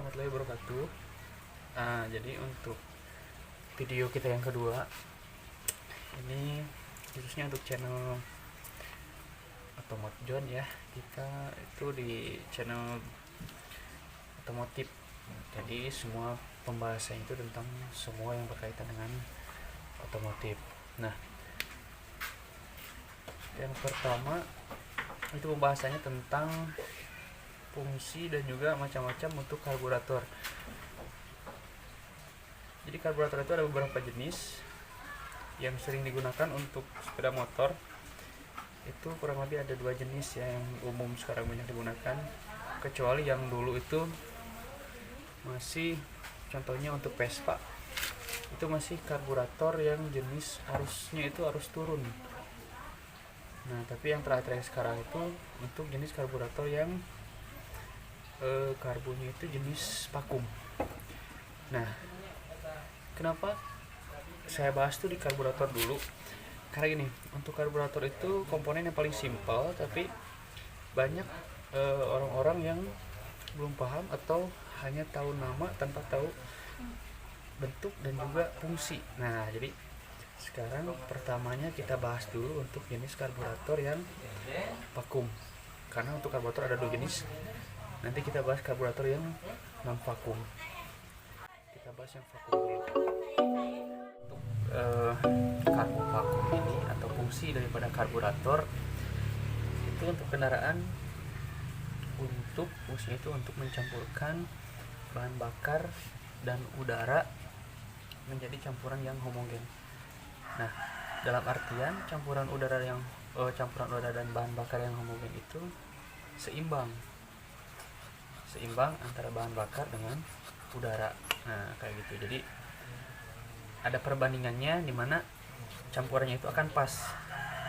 warahmatullahi wabarakatuh. Jadi untuk video kita yang kedua ini khususnya untuk channel Otomotion ya. Kita itu di channel otomotif. Jadi semua pembahasan itu tentang semua yang berkaitan dengan otomotif. Nah, yang pertama itu pembahasannya tentang fungsi dan juga macam-macam untuk karburator. Jadi karburator itu ada beberapa jenis yang sering digunakan untuk sepeda motor. Itu kurang lebih ada 2 jenis ya, yang umum sekarang banyak digunakan, kecuali yang dulu itu masih, contohnya untuk Vespa itu masih karburator yang jenis arusnya itu arus turun. Nah, tapi yang terakhir sekarang itu untuk jenis karburator yang karbonya itu jenis vakum. Nah, kenapa saya bahas tuh di karburator dulu? Karena gini, untuk karburator itu komponen yang paling simpel, tapi banyak orang-orang yang belum paham atau hanya tahu nama tanpa tahu bentuk dan juga fungsi. Nah, jadi sekarang pertamanya kita bahas dulu untuk jenis karburator yang vakum. Karena untuk karburator ada 2 jenis. Nanti kita bahas karburator yang non vakum. Kita bahas yang vakum dulu. Untuk karbo vakum ini atau fungsi daripada karburator itu untuk kendaraan, untuk fungsinya itu untuk mencampurkan bahan bakar dan udara menjadi campuran yang homogen. Nah, dalam artian campuran udara dan bahan bakar yang homogen itu seimbang antara bahan bakar dengan udara. Nah, kayak gitu. Jadi ada perbandingannya di mana campurannya itu akan pas.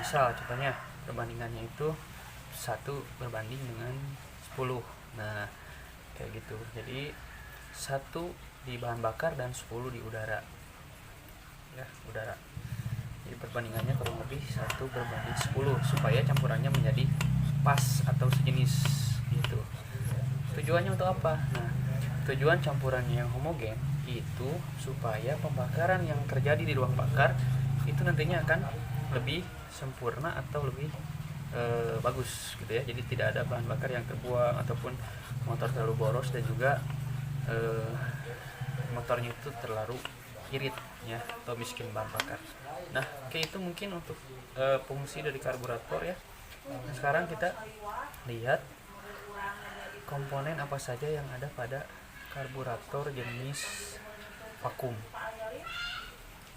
Misal contohnya perbandingannya itu 1 berbanding dengan 10. Nah, kayak gitu. Jadi 1 di bahan bakar dan 10 di udara. Ya, udara. Jadi perbandingannya kurang lebih 1 berbanding 10 supaya campurannya menjadi pas atau sejenis gitu. Tujuannya untuk apa? Nah, tujuan campurannya yang homogen itu supaya pembakaran yang terjadi di ruang bakar itu nantinya akan lebih sempurna atau lebih bagus gitu ya. Jadi tidak ada bahan bakar yang terbuang ataupun motor terlalu boros dan juga motornya itu terlalu irit ya atau miskin bahan bakar. Nah, kayak itu mungkin untuk fungsi dari karburator ya. Nah, sekarang kita lihat komponen apa saja yang ada pada karburator jenis vakum.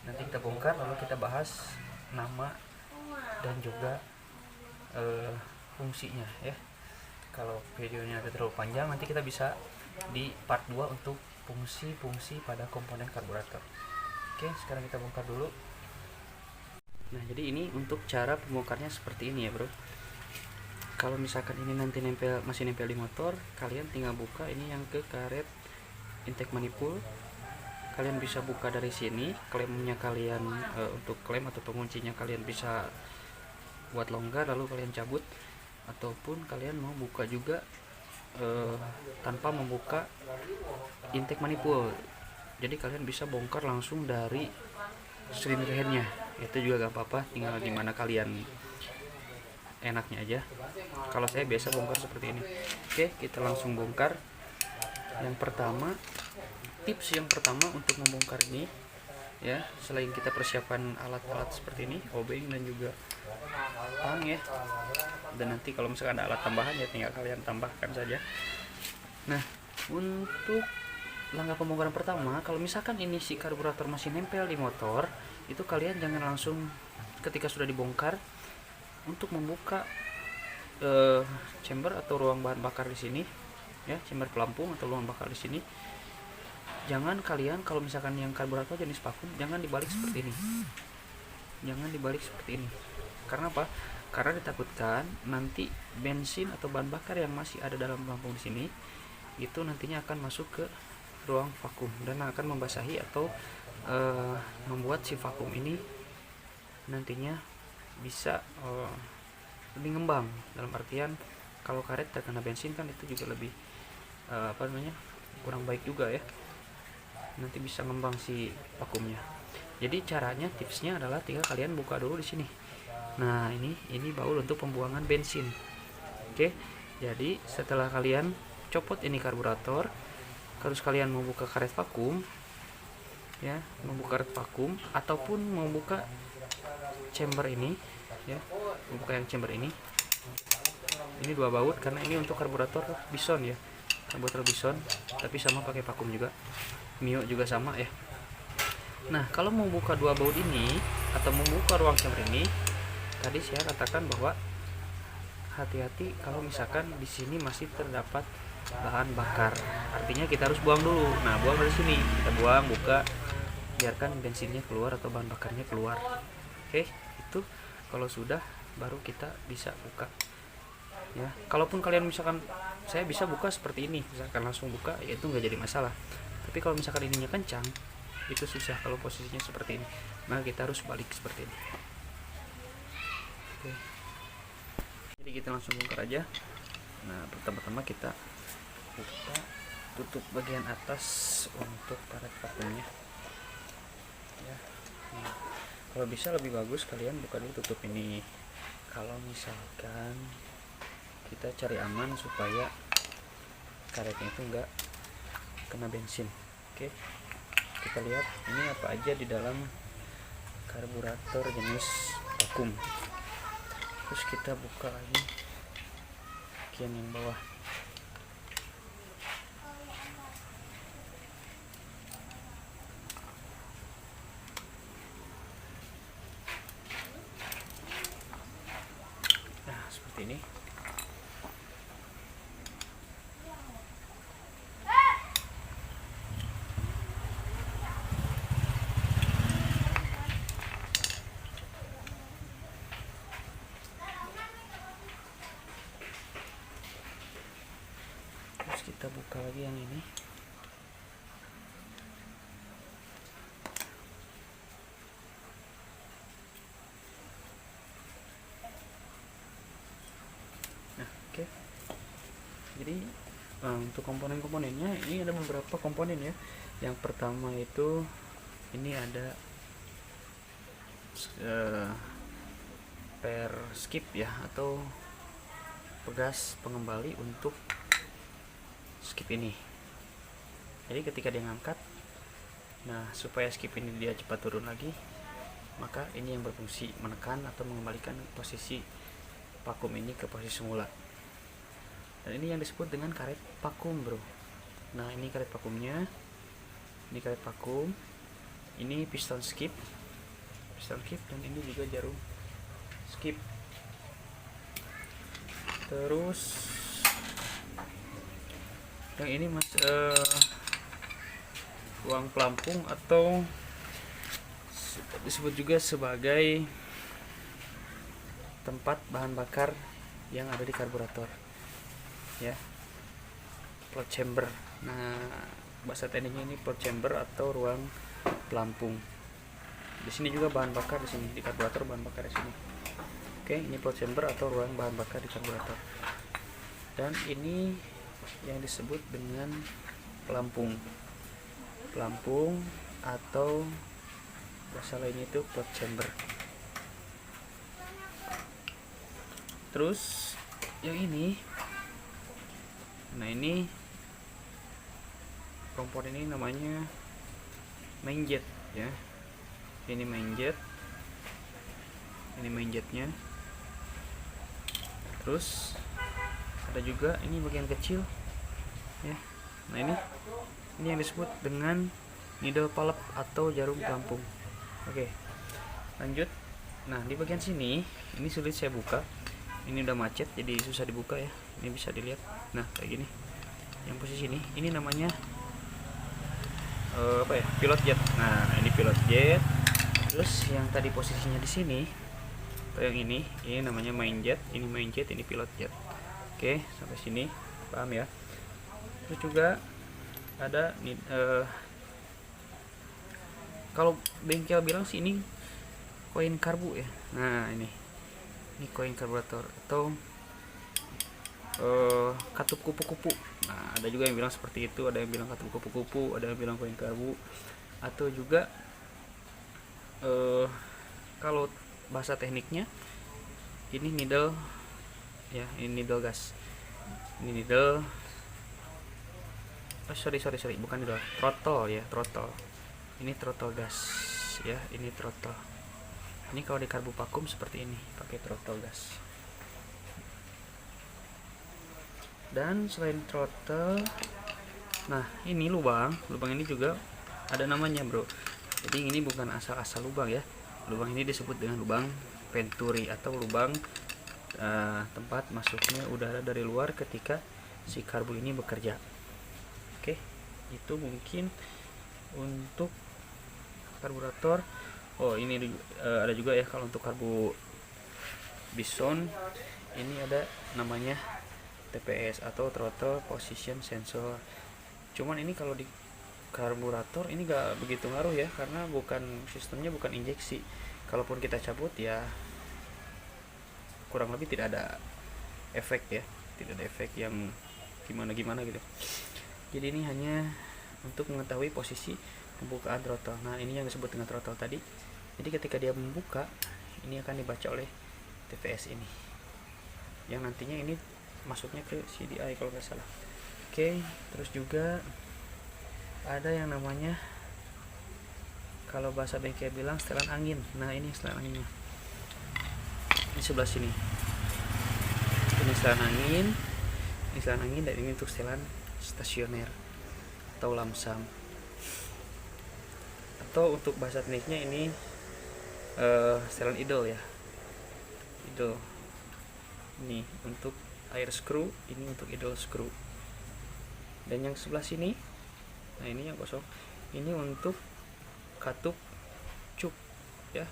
Nanti kita bongkar lalu kita bahas nama dan juga fungsinya ya. Kalau videonya ada terlalu panjang, nanti kita bisa di part 2 untuk fungsi-fungsi pada komponen karburator. Oke, sekarang kita bongkar dulu. Nah, jadi ini untuk cara pembongkarnya seperti ini ya, bro. Kalau misalkan ini nanti masih nempel di motor, kalian tinggal buka ini yang ke karet intake manifold. Kalian bisa buka dari sini, klemnya kalian untuk klem atau penguncinya kalian bisa buat longgar lalu kalian cabut, ataupun kalian mau buka juga tanpa membuka intake manifold. Jadi kalian bisa bongkar langsung dari silinder headnya. Itu juga gak apa-apa, tinggal gimana kalian enaknya aja. Kalau saya biasa bongkar seperti ini. Oke, kita langsung bongkar. Yang pertama, tips yang pertama untuk membongkar ini ya, selain kita persiapkan alat-alat seperti ini, obeng dan juga tang ya, dan nanti kalau misalkan ada alat tambahan ya tinggal kalian tambahkan saja. Nah, untuk langkah pembongkaran pertama, kalau misalkan ini si karburator masih nempel di motor, itu kalian jangan langsung ketika sudah dibongkar untuk membuka chamber atau ruang bahan bakar di sini ya, chamber pelampung atau ruang bakar di sini. Jangan kalian, kalau misalkan yang karburator jenis vakum, jangan dibalik seperti ini. Jangan dibalik seperti ini. Karena apa? Karena ditakutkan nanti bensin atau bahan bakar yang masih ada dalam pelampung di sini itu nantinya akan masuk ke ruang vakum dan akan membasahi atau membuat si vakum ini nantinya bisa lebih ngembang. Dalam artian kalau karet terkena bensin kan itu juga lebih kurang baik juga ya, nanti bisa ngembang si vakumnya. Jadi caranya, tipsnya adalah tinggal kalian buka dulu di sini. Nah, ini baul untuk pembuangan bensin. Oke, jadi setelah kalian copot ini karburator, terus kalian membuka karet vakum ya, membuka karet vakum ataupun membuka chamber ini ya, membuka yang chamber ini dua baut, karena ini untuk karburator Bison ya, karburator Bison, tapi sama pakai vakum juga, Mio juga sama ya. Nah, kalau membuka dua baut ini atau membuka ruang chamber ini, tadi saya katakan bahwa hati-hati kalau misalkan di sini masih terdapat bahan bakar, artinya kita harus buang dulu. Nah, buang dari sini, kita buang, buka, biarkan bensinnya keluar atau bahan bakarnya keluar. Oke, itu kalau sudah baru kita bisa buka ya. Kalaupun kalian misalkan, saya bisa buka seperti ini, misalkan langsung buka, ya itu nggak jadi masalah. Tapi kalau misalkan ininya kencang, itu susah kalau posisinya seperti ini, maka kita harus balik seperti ini. Oke, jadi kita langsung bongkar aja. Nah, pertama-tama kita buka, tutup bagian atas untuk karet vakumnya ya. Nah, kalau bisa lebih bagus kalian buka dulu, tutup ini, kalau misalkan kita cari aman supaya karetnya itu enggak kena bensin. Oke, kita lihat ini apa aja di dalam karburator jenis vakum. Terus kita buka lagi bagian yang bawah. Nah, seperti ini. Kita buka lagi yang ini. Nah, oke. Jadi untuk komponen-komponennya ini ada beberapa komponen ya. Yang pertama itu ini ada per skip ya, atau pegas pengembali untuk skip ini. Jadi ketika dia ngangkat, nah supaya skip ini dia cepat turun lagi, maka ini yang berfungsi menekan atau mengembalikan posisi vakum ini ke posisi semula. Dan ini yang disebut dengan karet vakum, bro. Nah, ini karet vakumnya, ini karet vakum, ini piston skip, dan ini juga jarum skip. Terus yang ini ruang pelampung atau disebut juga sebagai tempat bahan bakar yang ada di karburator ya, plot chamber. Nah, bahasa tekniknya ini plot chamber atau ruang pelampung. Di sini juga bahan bakar, di sini di karburator bahan bakar di sini. Oke, ini plot chamber atau ruang bahan bakar di karburator. Dan ini yang disebut dengan pelampung atau bahasa lainnya itu plot chamber. Terus yang ini, nah ini komponen ini namanya main jet ya. Ini main jet, ini main jetnya. Terus ada juga ini bagian kecil ya. Nah, ini yang disebut dengan needle valve atau jarum pelampung. Oke, lanjut. Nah, di bagian sini ini sulit saya buka, ini udah macet jadi susah dibuka ya. Ini bisa dilihat, nah kayak gini. Yang posisi ini namanya apa ya, pilot jet. Nah, ini pilot jet. Terus yang tadi posisinya di sini, atau yang ini namanya main jet, ini main jet, ini pilot jet. Oke, sampai sini paham ya. Terus juga ada kalau bengkel bilang sih ini koin karbu ya. Nah, ini koin karburator atau katup kupu-kupu. Nah, ada juga yang bilang seperti itu, ada yang bilang katup kupu-kupu, ada yang bilang koin karbu, atau juga kalau bahasa tekniknya ini needle ya, ini needle gas, ini needle, sorry bukan needle, throttle ya, throttle. Ini throttle gas ya, ini throttle. Ini kalau di karbu vakum seperti ini, pakai throttle gas. Dan selain throttle, nah ini lubang ini juga ada namanya bro. Jadi ini bukan asal-asal lubang ya. Lubang ini disebut dengan lubang venturi atau lubang tempat masuknya udara dari luar ketika si karbu ini bekerja. Oke, itu mungkin untuk karburator. Oh ini ada juga ya kalau untuk karbu Bison, ini ada namanya TPS atau throttle position sensor. Cuman ini kalau di karburator ini gak begitu ngaruh ya, karena sistemnya bukan injeksi. Kalaupun kita cabut ya kurang lebih tidak ada efek ya, tidak ada efek yang gimana gitu. Jadi ini hanya untuk mengetahui posisi pembukaan throttle. Nah ini yang disebut dengan throttle tadi. Jadi ketika dia membuka, ini akan dibaca oleh TPS ini, yang nantinya ini masuknya ke CDI kalau nggak salah. Oke, terus juga ada yang namanya, kalau bahasa bengkel bilang setelan angin. Nah ini setelan anginnya di sebelah sini. Ini setelan angin, dan ini untuk setelan stasioner atau lamsam. Atau untuk bahasa tekniknya ini setelan idle ya, idle. Ini untuk air screw, ini untuk idle screw. Dan yang sebelah sini, nah ini yang kosong, ini untuk katup cuk ya,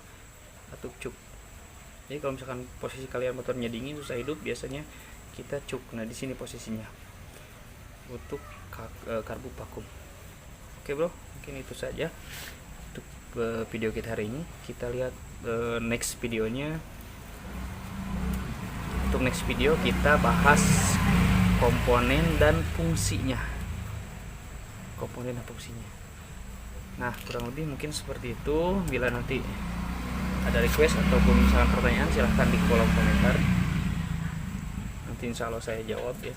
katup cuk. Jadi kalau misalkan posisi kalian motornya dingin susah hidup, biasanya kita cuk. Nah di sini posisinya untuk karbu vakum. Oke bro, mungkin itu saja untuk video kita hari ini. Kita lihat next videonya. Untuk next video kita bahas komponen dan fungsinya. Nah kurang lebih mungkin seperti itu. Bila nanti ada request ataupun misalkan pertanyaan, silahkan di kolom komentar. Nanti insya Allah saya jawab ya.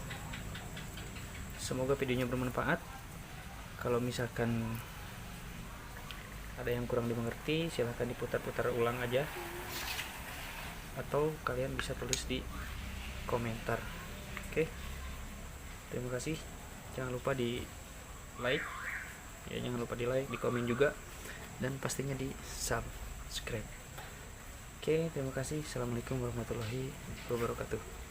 Semoga videonya bermanfaat. Kalau misalkan ada yang kurang dimengerti, silahkan diputar-putar ulang aja, atau kalian bisa tulis di komentar. Oke, terima kasih. Jangan lupa di like ya, di komen juga, dan pastinya di subscribe. Oke, terima kasih. Assalamualaikum warahmatullahi wabarakatuh.